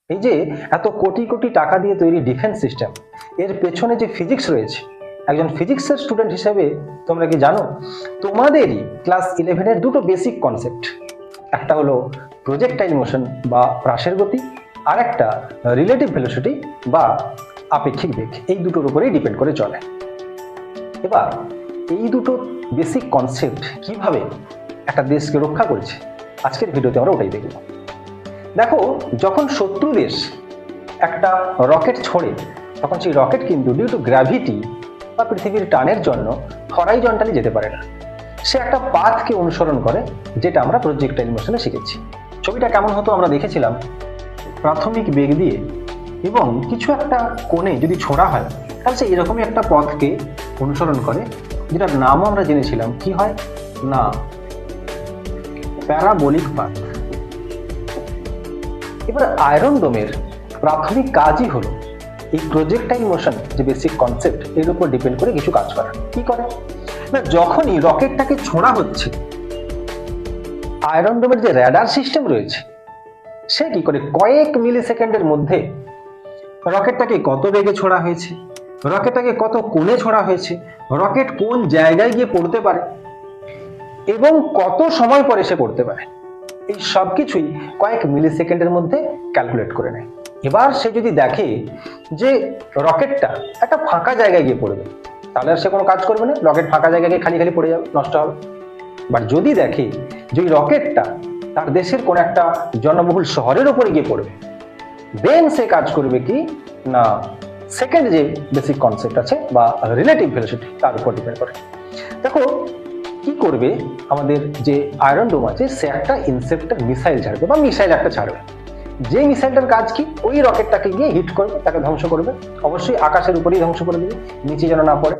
এই যে এত কোটি কোটি টাকা দিয়ে তৈরি ডিফেন্স সিস্টেম, এর পেছনে যে ফিজিক্স রয়েছে, একজন ফিজিক্সের স্টুডেন্ট হিসেবে তোমরা কি জানো তোমাদেরই ক্লাস 11-এর দুটো বেসিক কনসেপ্ট, একটা হলো প্রজেক্টাইল মোশন বা হ্রাসের গতি, আর একটা রিলেটিভ ভেলোসিটি বা আপেক্ষিক বেগ। এই দুটোর উপরেই ডিপেন্ড করে চলে। এবার এই দুটো বেসিক কনসেপ্ট কিভাবে একটা দেশকে রক্ষা করেছে, আজকের ভিডিওতে আমরা ওটাই দেখব। দেখো, যখন শত্রু দেশ একটা রকেট ছোড়ে, তখন সেই রকেট কিন্তু ডিউ টু গ্র্যাভিটি বা পৃথিবীর টানের জন্য হরাইজন্টালি যেতে পারে না। সে একটা পাথকে অনুসরণ করে, যেটা আমরা প্রজেক্টাইল মোশনে শিখেছি। ছবিটা কেমন হতো আমরা দেখেছিলাম, প্রাথমিক বেগ দিয়ে এবং কিছু একটা কোণে যদি ছোড়া হয় তাহলে সে এরকমই একটা পথকে অনুসরণ করে, যেটার নামও আমরা জেনেছিলাম কি হয় না প্যারাবোলিক পাথ। এবার আয়রন ডোমের প্রাথমিক কাজই হলো এই প্রজেক্টাইল মোশন যে বেসিক কনসেপ্ট, এর উপর ডিপেন্ড করে কিছু কাজ করা। কি করে না, যখনই রকেটটাকে ছোড়া হচ্ছে, আয়রন ডোমের যে র্যাডার সিস্টেম রয়েছে সে কি করে কয়েক মিলি সেকেন্ডের মধ্যে রকেটটাকে কত বেগে ছোড়া হয়েছে, রকেটটাকে কত কোণে ছোড়া হয়েছে, রকেট কোন জায়গায় গিয়ে পড়তে পারে এবং কত সময় পরে সে পড়তে পারে, এই সব কিছুই কয়েক মিলি সেকেন্ডের মধ্যে ক্যালকুলেট করে নেয়। এবার সে যদি দেখে যে রকেটটা একটা ফাঁকা জায়গায় গিয়ে পড়বে, তাহলে আর সে কোনো কাজ করবে না, রকেট ফাঁকা জায়গায় গিয়ে খালি খালি পড়ে যাবে, নষ্ট হবে। বাট যদি দেখে যে ওই রকেটটা তার দেশের কোন একটা জনবহুল শহরের উপরে গিয়ে পড়বে, দেন সে কাজ করবে কি না সেকেন্ড যে বেসিক কনসেপ্ট আছে বা রিলেটিভ ভেলোসিটি, তার উপর ডিপেন্ড করে। দেখো কি করবে, আমাদের যে আয়রন ডোম আছে সে একটা ইনসেপ্টর মিসাইল ছাড়বে বা মিসাইল একটা ছাড়বে। যে মিসাইলটার কাজ কি, ওই রকেটটাকে গিয়ে হিট করবে, তাকে ধ্বংস করবে, অবশ্যই আকাশের উপরেই ধ্বংস করে দেবে, নিচে যেন না পড়ে।